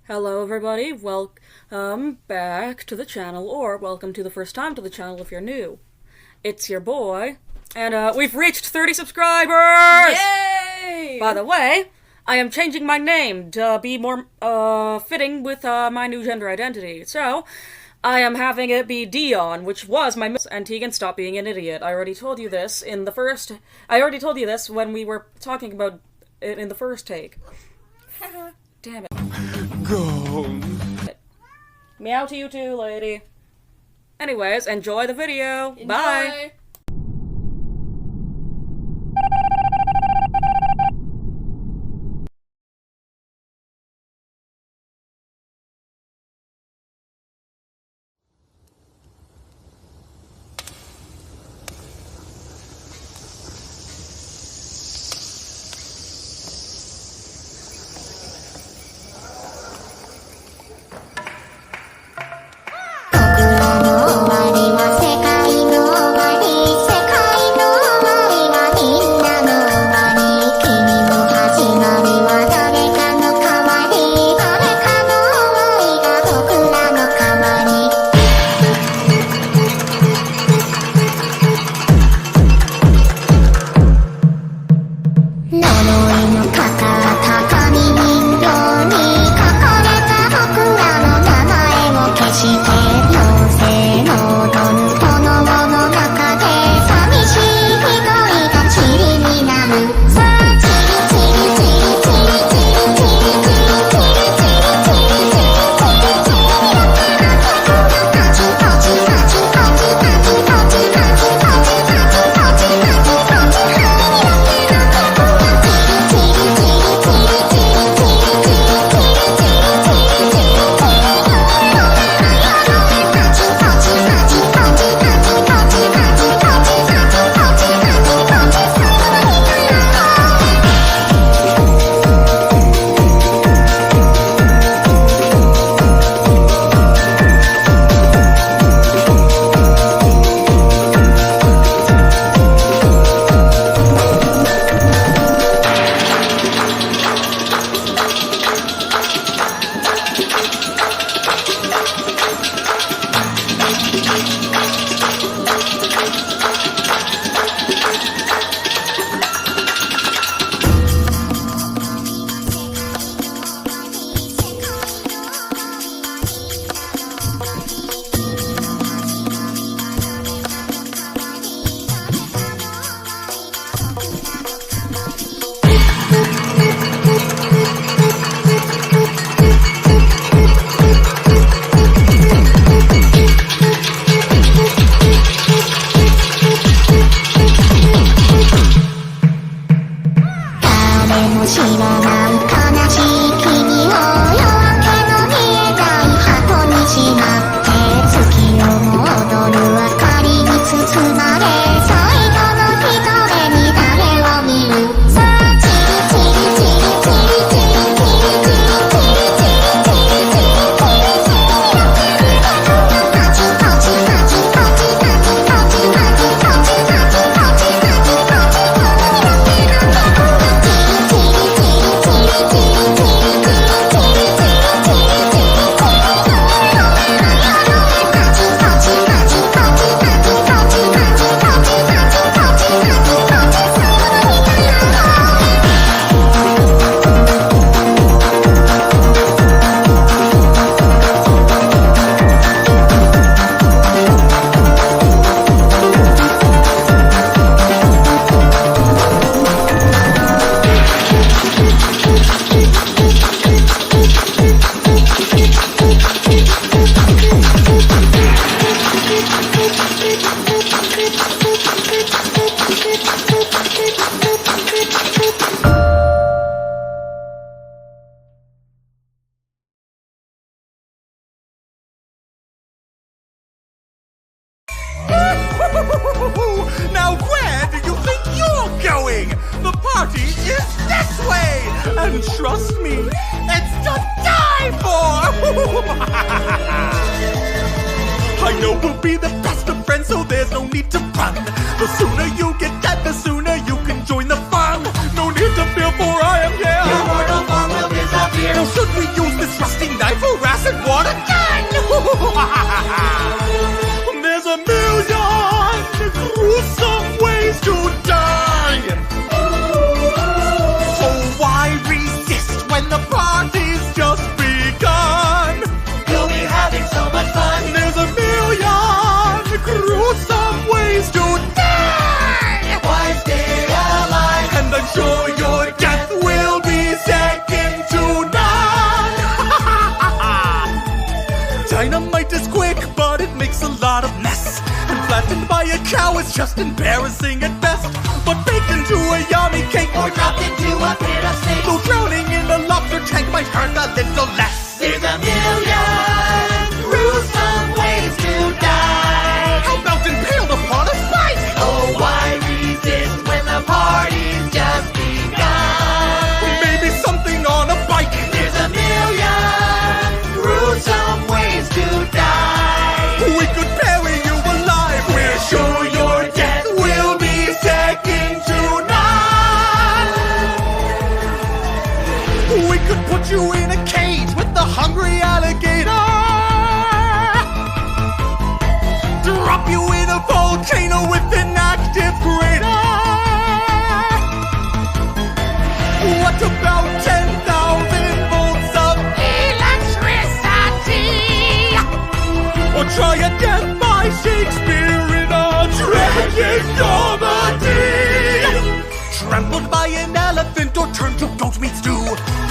Hello everybody, welcome back to the channel, or welcome to the first time to the channel if you're new. It's your boy, and we've reached 30 subscribers! Yay! By the way, I am changing my name to be more fitting with my new gender identity. So, I am having it be Dion, which was my and Tegan, stop being an idiot. I already told you this in the first... I already told you this when we were talking about it in the first take. Damn it. Go. Meow to you too, lady. Anyways, enjoy the video. Enjoy. Bye. Now where do you think you're going? The party is this way! And trust me, it's to die for! I know we'll be the best of friends, so there's no need to run. The sooner you get dead, the sooner you can join the fun. No need to fear, for I am here. Your mortal form will disappear. Now should we use this rusting the party's just begun. You'll be having so much fun. There's a million gruesome ways to die. Why stay alive? And I'm sure your death will be second to none. Dynamite is quick, but it makes a lot of mess. And flattened by a cow is just embarrassing at best. But baked into a yummy cake, Or dropped into a pit of snakes. though drowning in a lobster tank might hurt a little less. There's a million gruesome ways to die. How about impaled upon a spike? Oh, why resist when the party's just begun? Maybe something on a bike. There's a million gruesome ways to die. We could bury you alive. We're sure your death will be second to none. We could put you in a cage with the hungry alligator. Drop you in a volcano with an active crater. What about 10,000 volts of electricity? Or try a death by Shakespeare in a tragic comedy. Trampled by an elephant or turned to goat meat stew.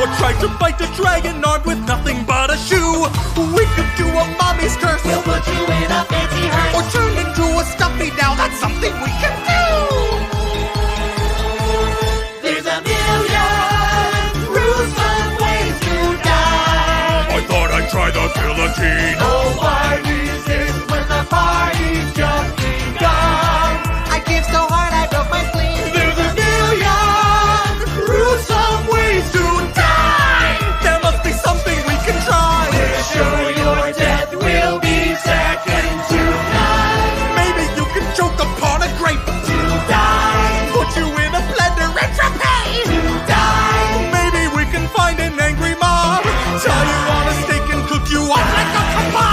Or try to fight a dragon armed with nothing but a shoe. We could do a mommy's curse. We'll put you in a fancy hearse. Or turn into a stuffy now. That's something we can do. There's a million gruesome ways to die. I thought I'd try the guillotine. Oh, why resist when the party's just begun? I give so hard I broke my spleen. There's a million gruesome ways to die. There must be something we can try. We're sure your death will be second to none. Maybe you can choke upon a grape. To die, Put you in a blender and trapeze. to die. Maybe we can find an angry mob. Tie you on a stake and cook you up like a kebab.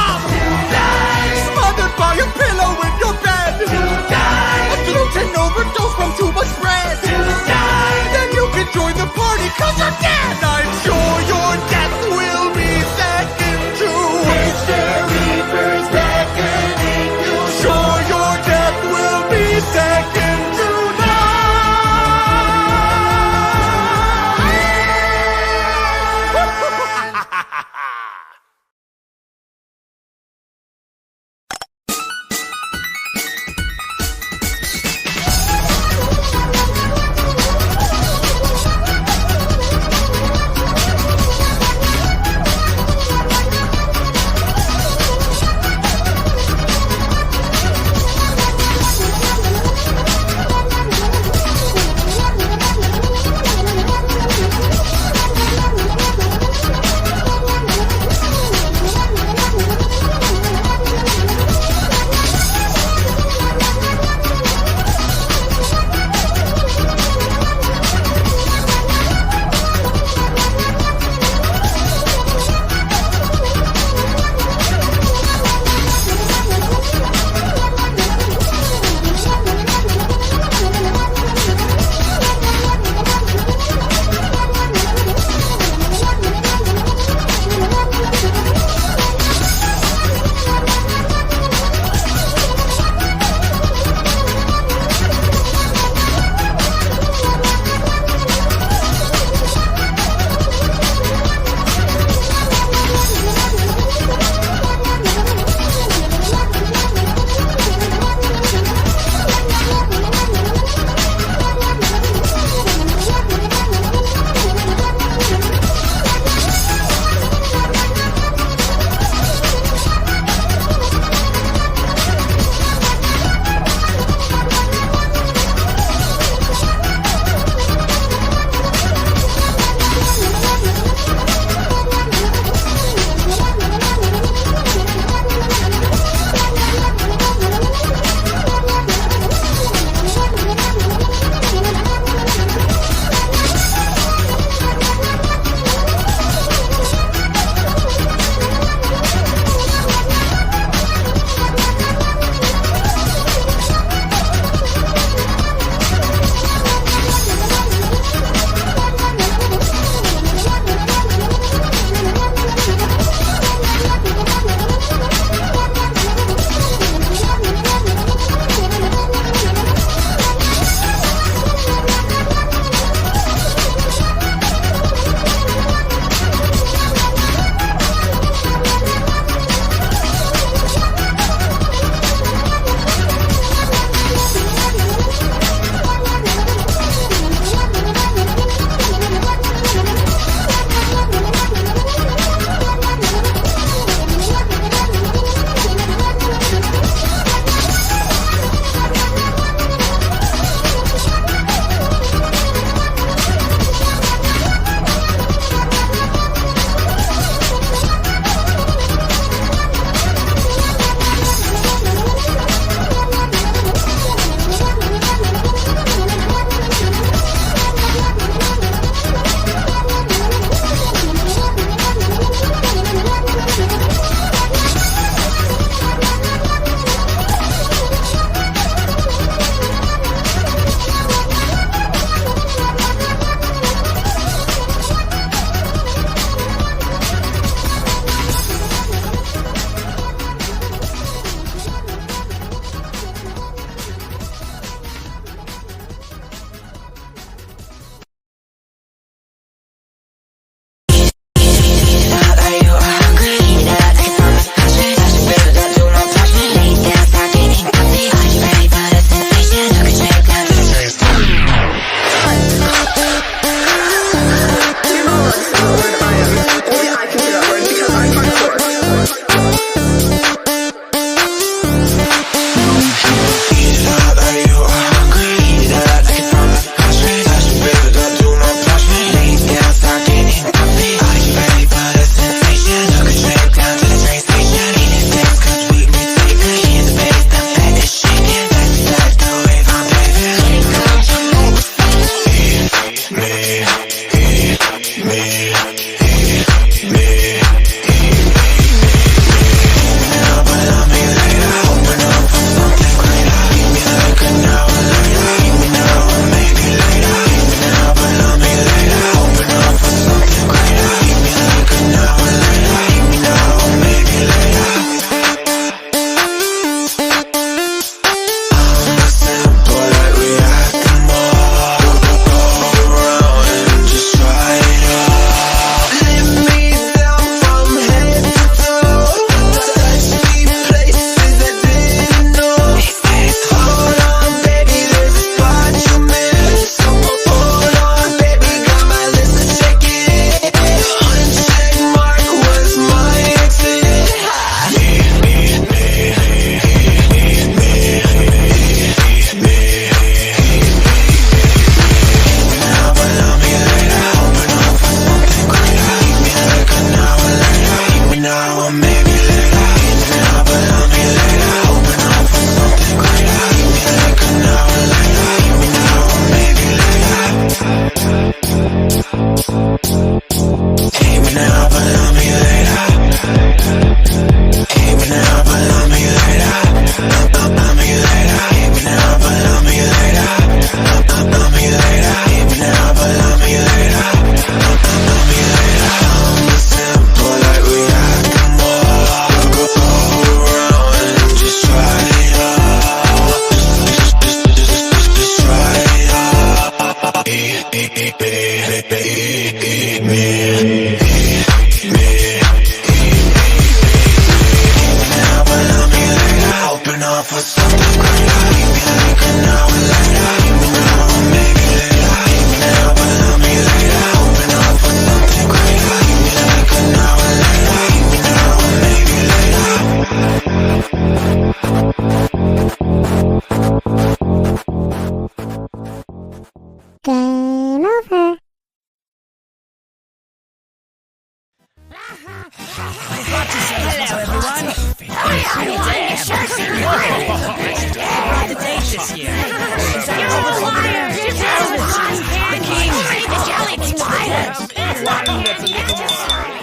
on.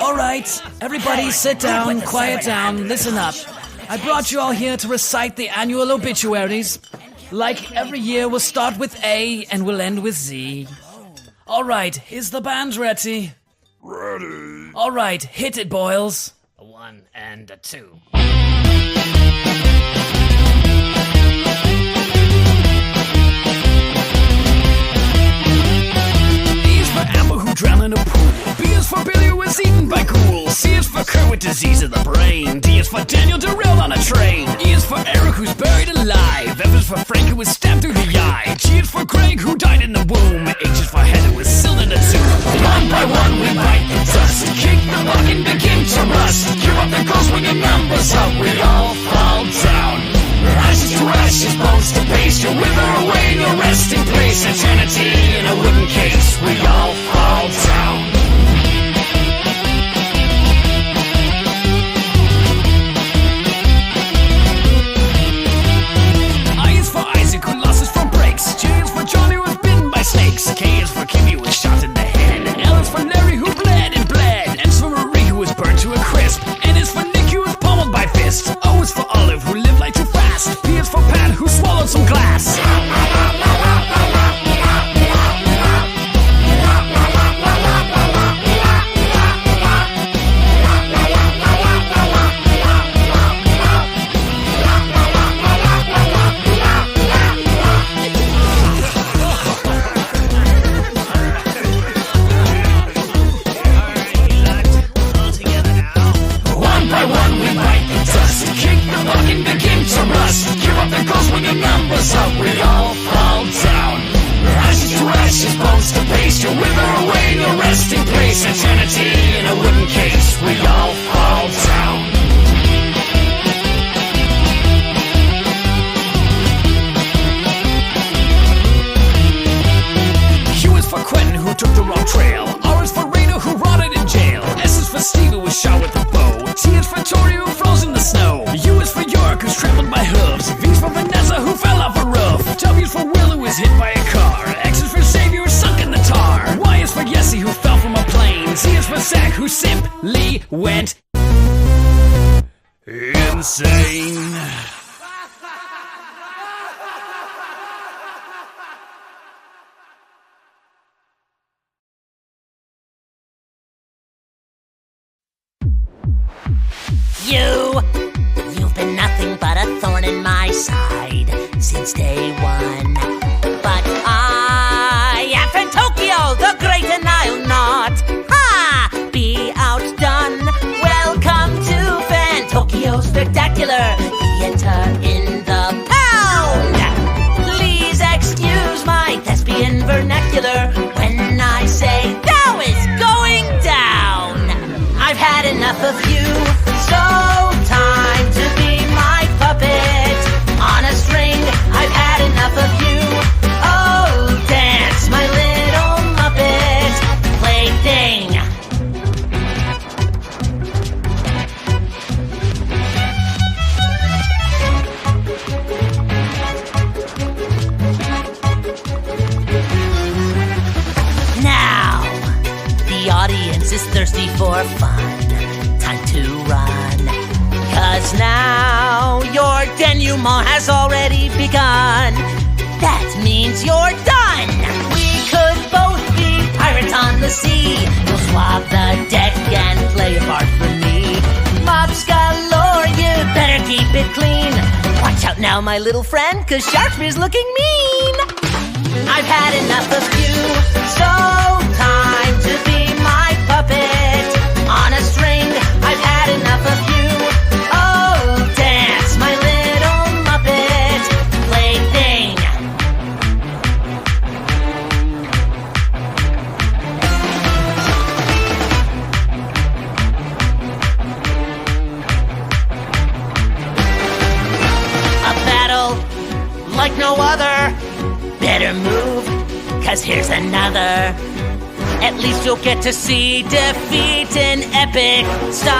All right, everybody sit down, quiet down, listen up. I brought you all here to recite the annual obituaries. Like every year, we'll start with A and we'll end with Z. All right, is the band ready? Ready. All right, hit it, Boils. A 1 and a 2. E is for Amber who drowned in a pool. B is for Billy who was eaten by ghouls. C is for Kurt with disease of the brain. D is for Daniel derailed on a train. E is for Eric who's buried alive. F is for Frank who was stabbed through the eye. G is for Greg who died in the womb. H is for Heather who was sealed in a tomb. One by one we bite the dust, kick the bucket and begin to rust. Give up the ghost when your numbers up, we all fall down. Ashes to ashes, bones to paste, you wither away in your resting place. Eternity in a wooden case, we all fall down. I is for Isaac who lost his front brakes. J is for Johnny who was bitten by snakes. K is for Kimmy who was shot in the head. L is for Larry who bled and bled. N is for Marie who was burned to a crisp. N is for Nick who was pummeled by fists. O is for Olive who lived like too fast. P is for Pat who swallowed some glass. One by one we bite the dust, kick the bucket and begin to rust. Give up the ghost when your numbers up, we all fall down. Ashes to ashes, bones to paste, you wither away in your resting place. Eternity in a wooden case, we all fall down. Q is for Quentin who took the wrong trail. R is for Rita who rotted in jail. S is for Steve who was shot with a bow. T is for Tori who froze in the snow. U is for York who's trampled by hooves. V is for Vanessa who fell off a roof. W is for Will who was hit by a car. X is for Xavier who sunk in the tar. Y is for Yessie who fell from a plane. Z is for Zach who simply went insane. You've been nothing but a thorn in my side since day one. But I am from Tokyo, the great and I'll not, be outdone. Welcome to Fan Tokyo Spectacular Theater in the Pound. Please excuse my thespian vernacular when I say thou is going down. I've had enough of you, so time to be my puppet on a string. I've had enough of you. Oh, dance, my little Muppet plaything. Now, the audience is thirsty for fun. Time to run, 'cause now your denouement has already begun. That means you're done. We could both be pirates on the sea. You'll swab the deck and play a part for me. Mops galore, you better keep it clean. Watch out now, my little friend, 'cause Sharkspeare's looking mean. I've had enough of you, so time to be my puppet on a string. I've had enough of you. Oh, dance, my little Muppet plaything. A battle like no other. Better move, 'cause here's another. At least you'll get to see defeat in epic style.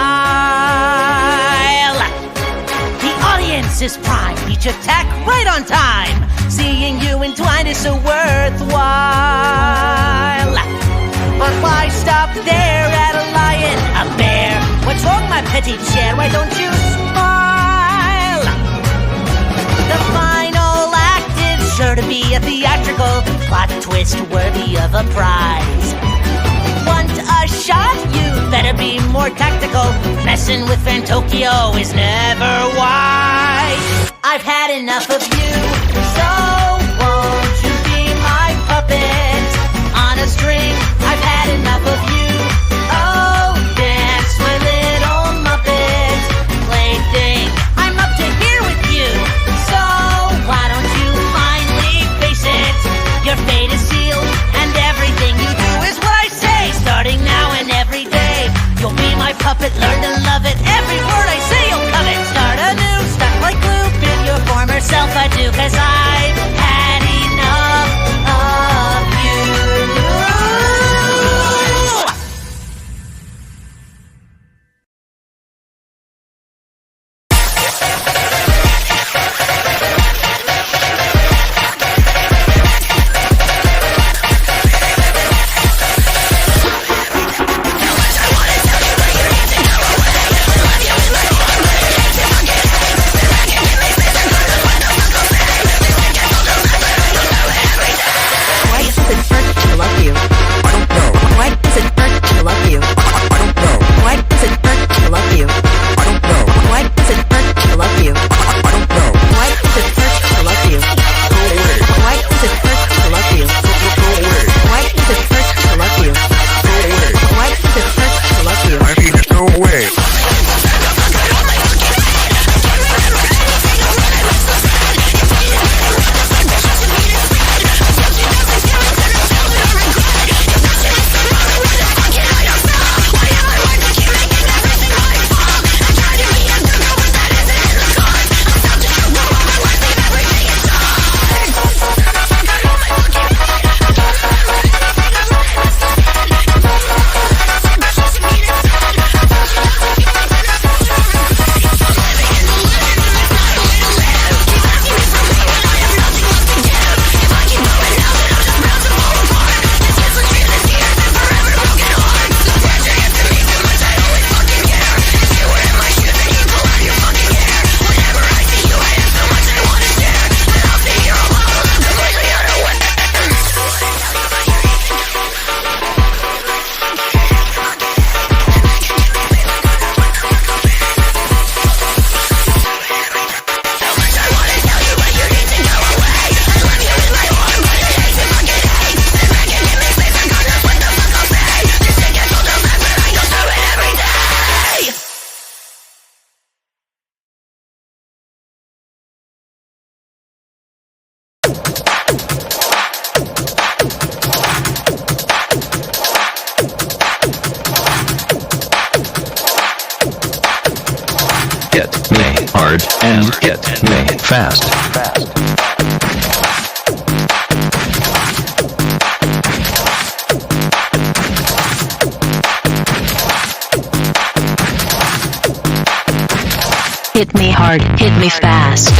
senses prime, each attack right on time. Seeing you entwined is so worthwhile. But why stop there at a lion, a bear? What's wrong, my petty chair? Why don't you smile? The final act is sure to be a theatrical plot twist worthy of a prize. Want a shot? You better be more tactical. Messing with Fantokyo is never wise. I've had enough of you, so won't you be my puppet on a string? I've had enough of you. Oh, dance, my little Muppet plaything. I'm up to here with you, so why don't you finally face it? Your fate is sealed, and everything you do is what I say. Starting now and every day, you'll be my puppet. Learn to love it. Every word I say, you'll covet. Start anew, stuck like glue. Been your former self, I do, 'cause I've had enough of you. Get me hard and get me fast. Hit me hard, hit me fast.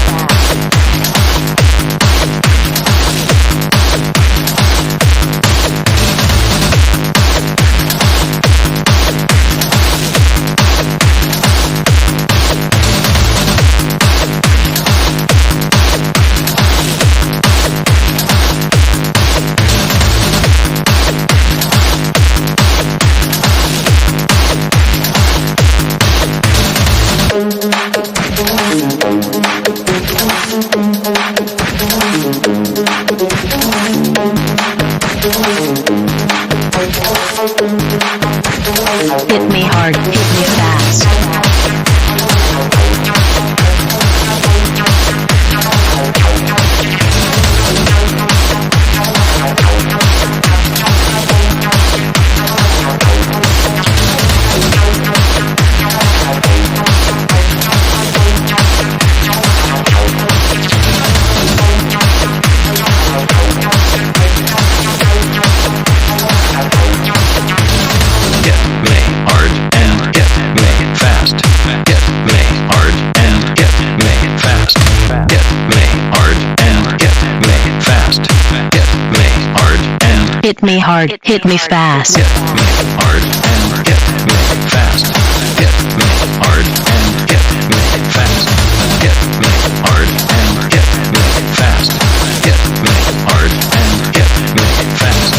Hit me hard, hit me fast. Get me hard and get me fast. hit me hard, hit me fast. Hit me hard and hit me fast. Hit me hard and hit me fast. Hit me hard and hit me fast. Hit me hard and hit me fast.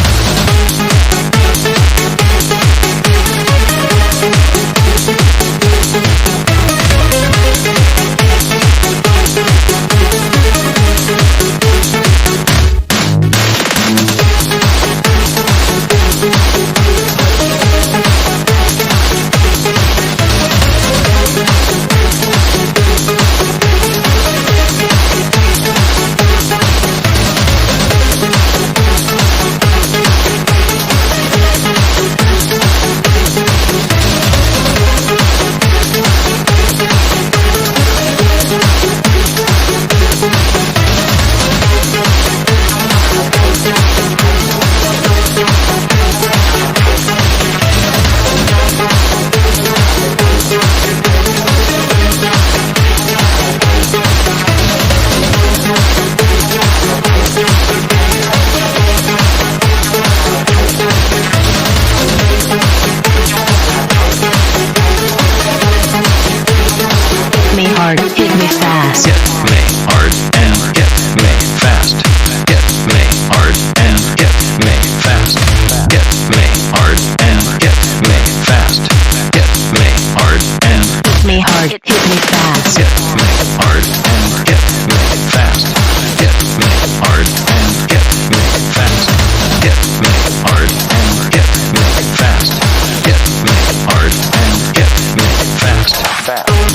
Hit me hard, hit me fast. Hit me hard and hit me fast. Hit me hard and hit me fast. Hit me hard and hit me fast. Hit me hard and Hit me hard, hit me fast. hit me hard and hit me fast. Hit me hard and hit me fast. Hit me hard and hit me fast. Hit me hard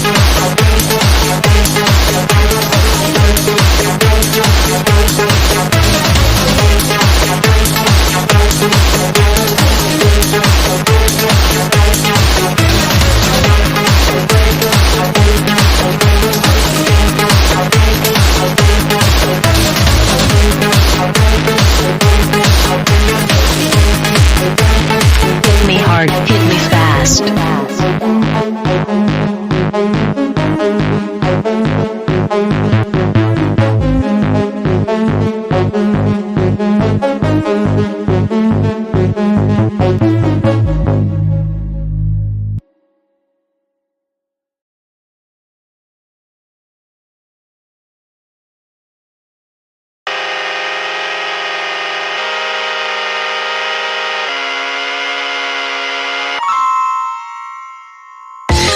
and hit me fast. Hit me hard, hit me fast.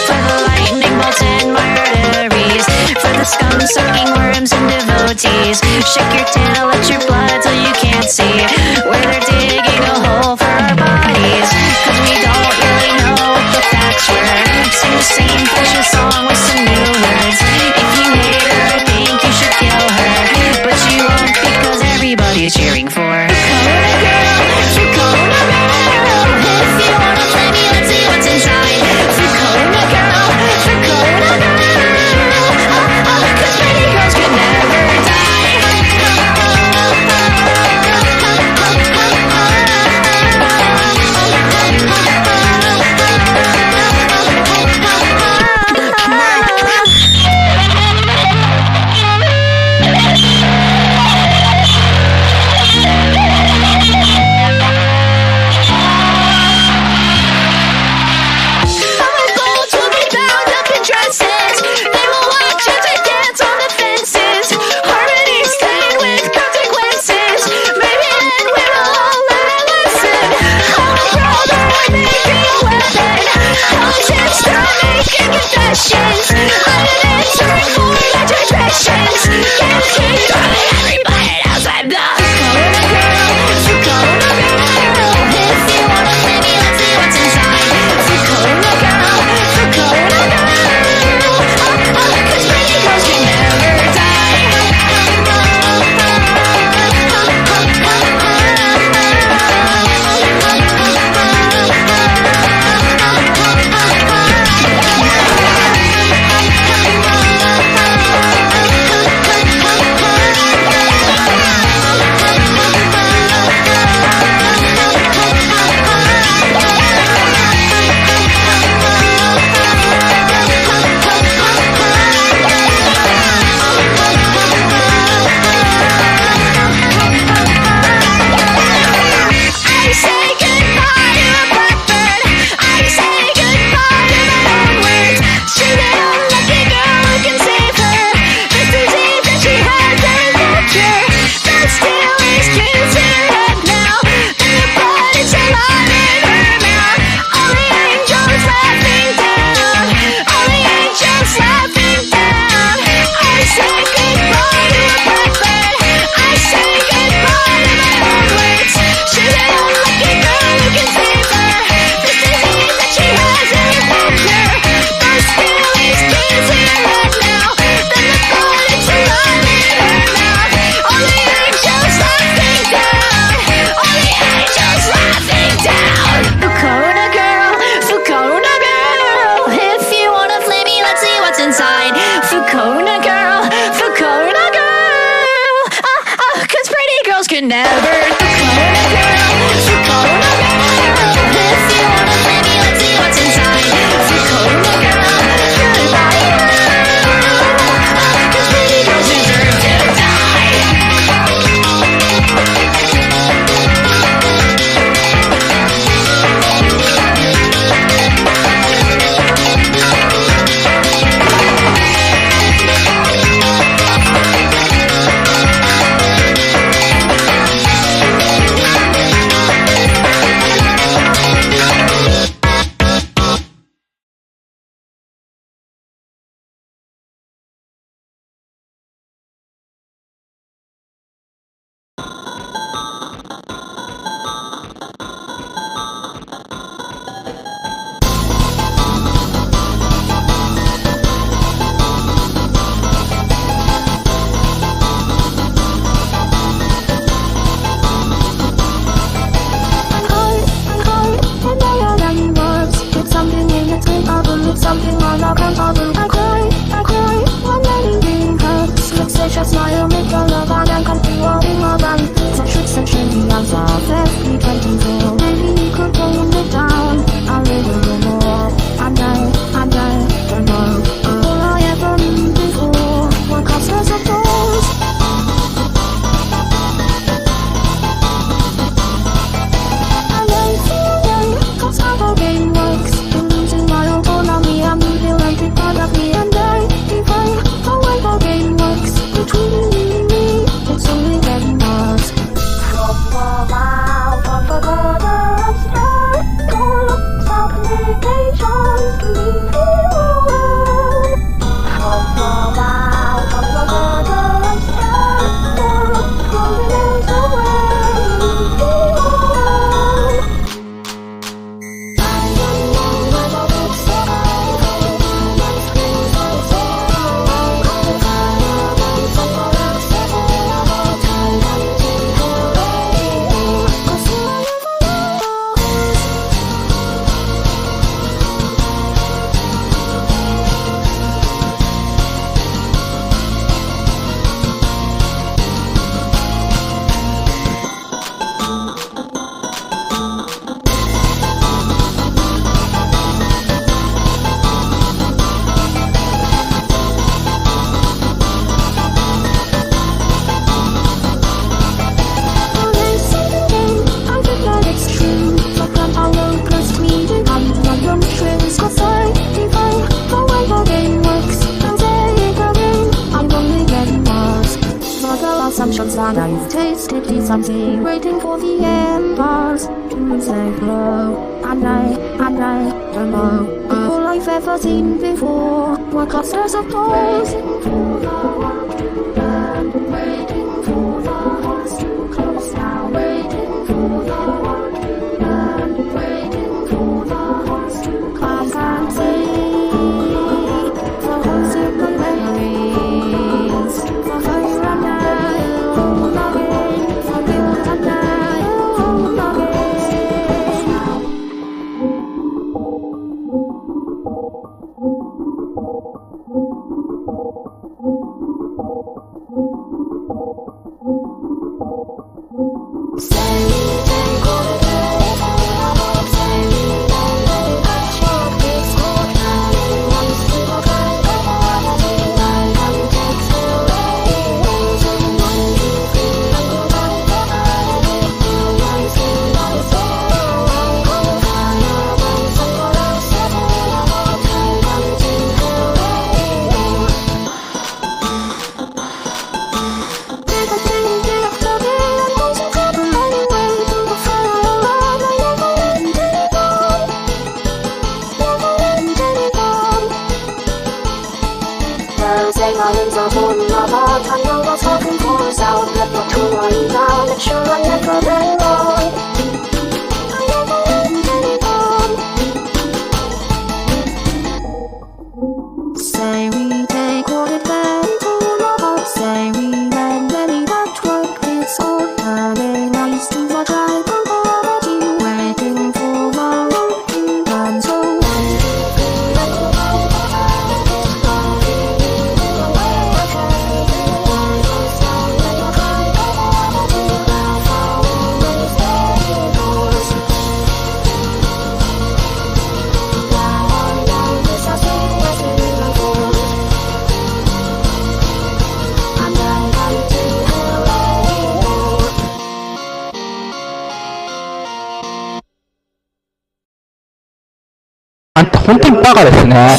For the lightning bolts and murderies, for the scum-sucking worms and devotees. Shake your tail at your blood till you can't see where they're digging a hole for our bodies. 'Cause we don't really know what the facts were. Sing the same fashion song with some new words. If you hate her, I think you should kill her, but you won't because everybody's cheering for her. Dakota girl, Dakota girl. If you wanna play me, let's see what's inside. Dakota girl, Dakota girl. 'Cause pretty girls can never die. once and I've tasted something, waiting for the embers to say hello. And I don't know all I've ever seen before were clusters of toys. Waiting for the world to burn, waiting for the hearts to close now, waiting for the world to burn, waiting for the hearts to close. I can't see the holes in my memories, the fire and I all again, the guilt and I all again. Say we take what it meant all about. Say we mend any patchwork. It's all turning nice to the tribal quality. Waiting for the road to run soあんた本当にバカですね。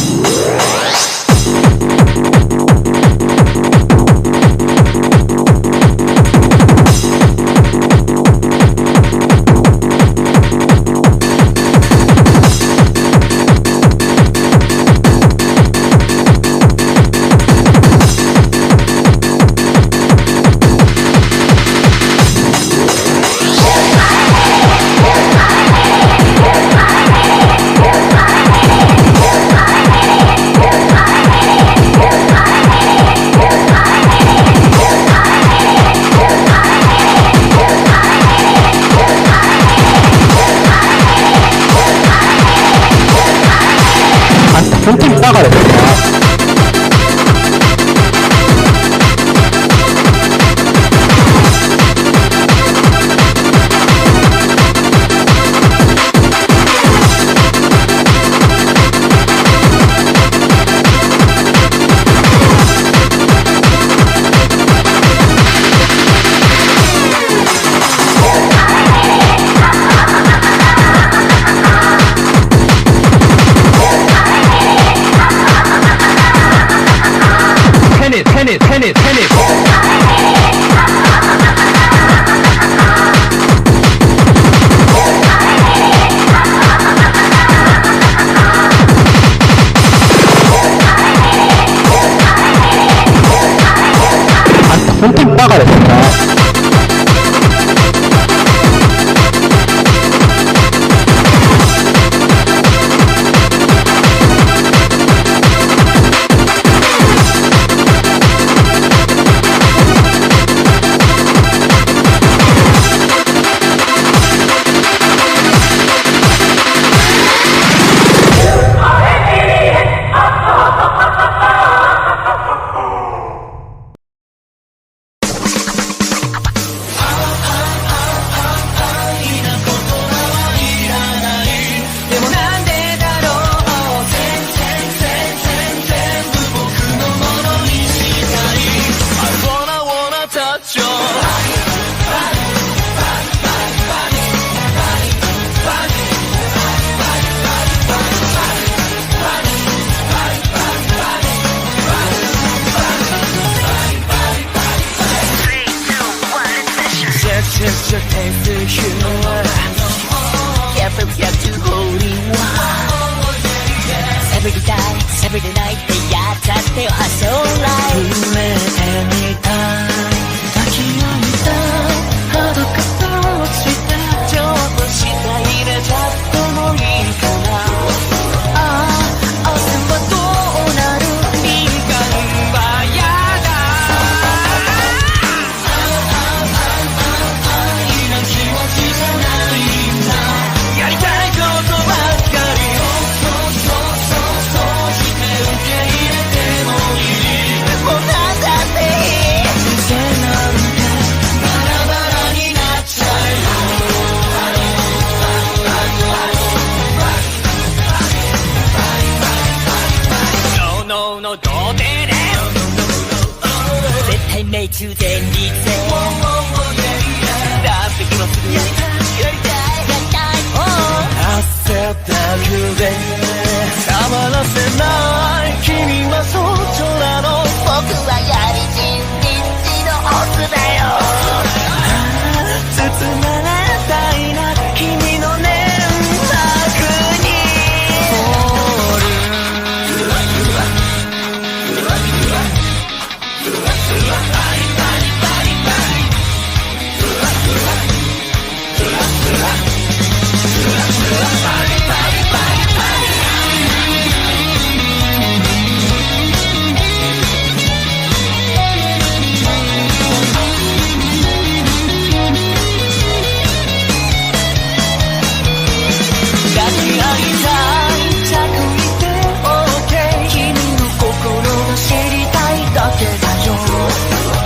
本当にバカですね。tennis.本当にバカですね。Saturday night でやっちゃってよ発想ライブ夢みたい抱き合いたい裸としてちょっと下入れちゃってもいいかなああ明日はどうなる敏感はやだ愛の気持ちじゃないんだやりたいことばっかりそうして受け入れてもいいもうなんだっていい人生なんてバラバラになっちゃうNo, no, no, 童貞ね絶対命中全力でラッピングもすぐやりたい汗だくでたまらせない君はそっちなの僕はやりちんのオスだよ包まれたいな君の粘膜に抱き合いたい着いて OK 君の心が知りたいだけだよ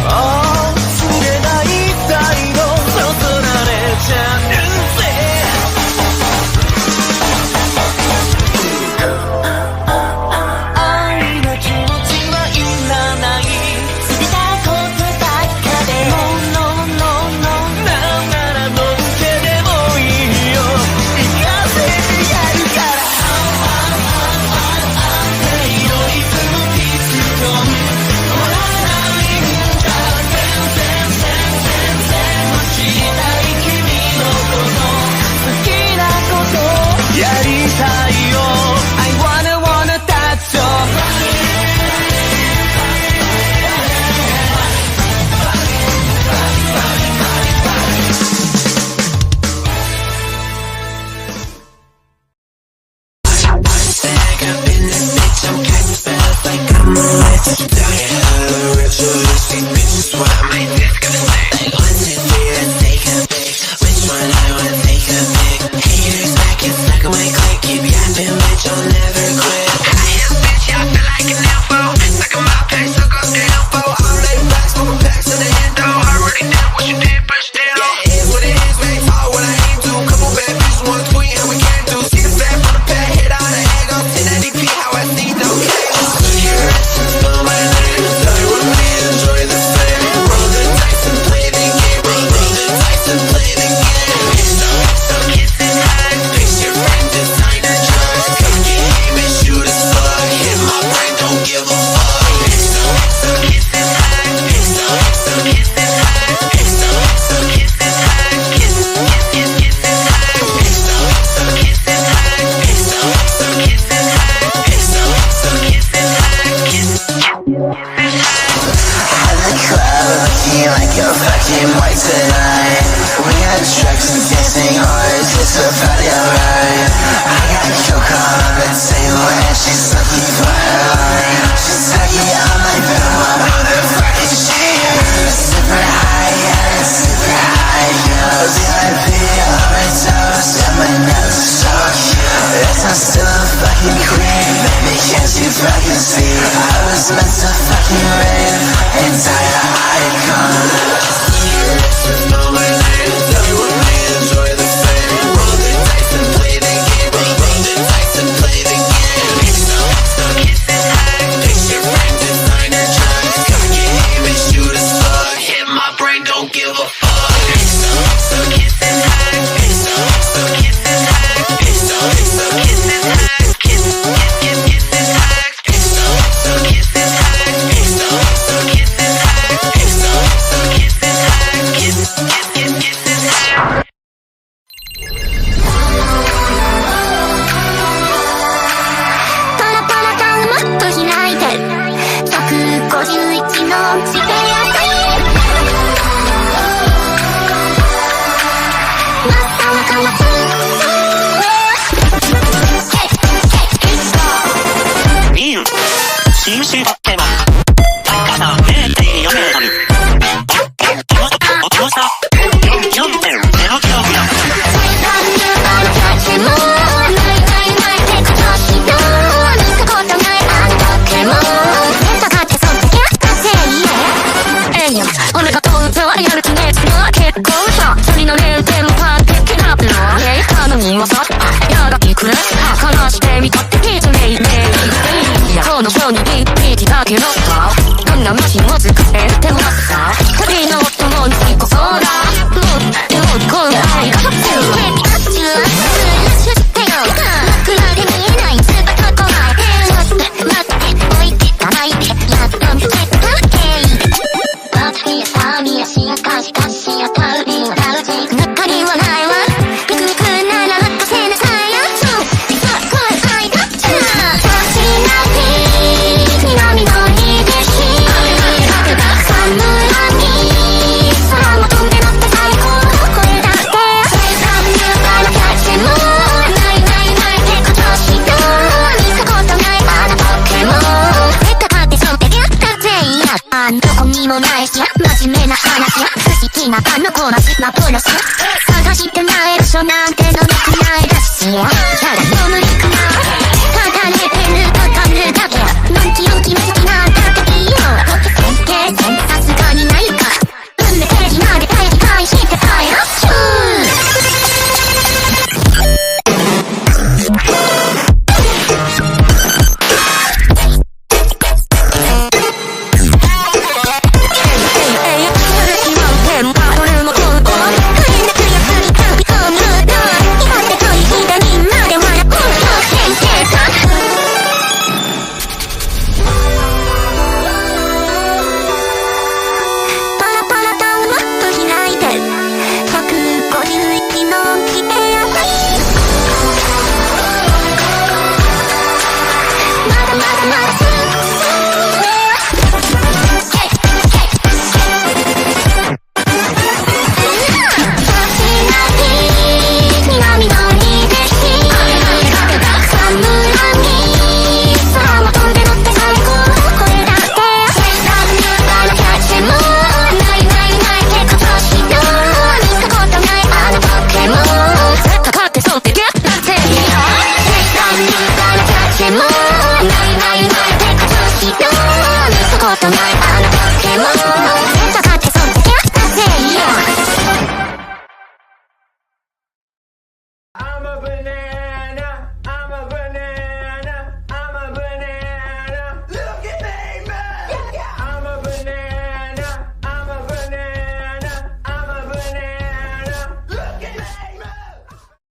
ああ触れない態度そそられちゃうぜ愛の気持ちはいらない捨てたことばっかで No, no, no, no なんならのんけでもいいよ行かせてやるからテイロリズムピストン止まらないんだ知りたい君のこと好きなことやりたいよ I wanna touch your like a fucking white tonight. We got trucks and dancing hearts, it's a party alright. I got coke on the table and she's looking for her line. She's talking on my bed while motherfucking shit. Super high, yeah, super high, yo. VIP on my toes and my nose is so cute. Yes, I'm still a fucking queen, baby, can't you fucking see? I was meant to fucking rave, entire icon. のようにビッビリだけどさどんな道を作ってもさ旅の友に最高そうだでも今回がヘビタッチはシュッてよ枕で見えないずっとこらえて待って置いてたないでやっと見つけたバツピアサミヤシアカシカシアタルビンタルジ中にはないわピクニックなら任せなさいよそうこれハイタッチさしなき南のにでし寒いに空も飛んで乗って最高これだって寒いからキャッチもないってことした見たことないあのポケモン絶対勝ってそうってやったぜどこにもないし真面目な話や不思議なあの子らしなプラス探してない場所なんてのなくないだしやだよ無理かなただねペンとカヌだけ何キロ君好きなんだっていいよ経験さすがにないか運命ページまで大事返して帰ろない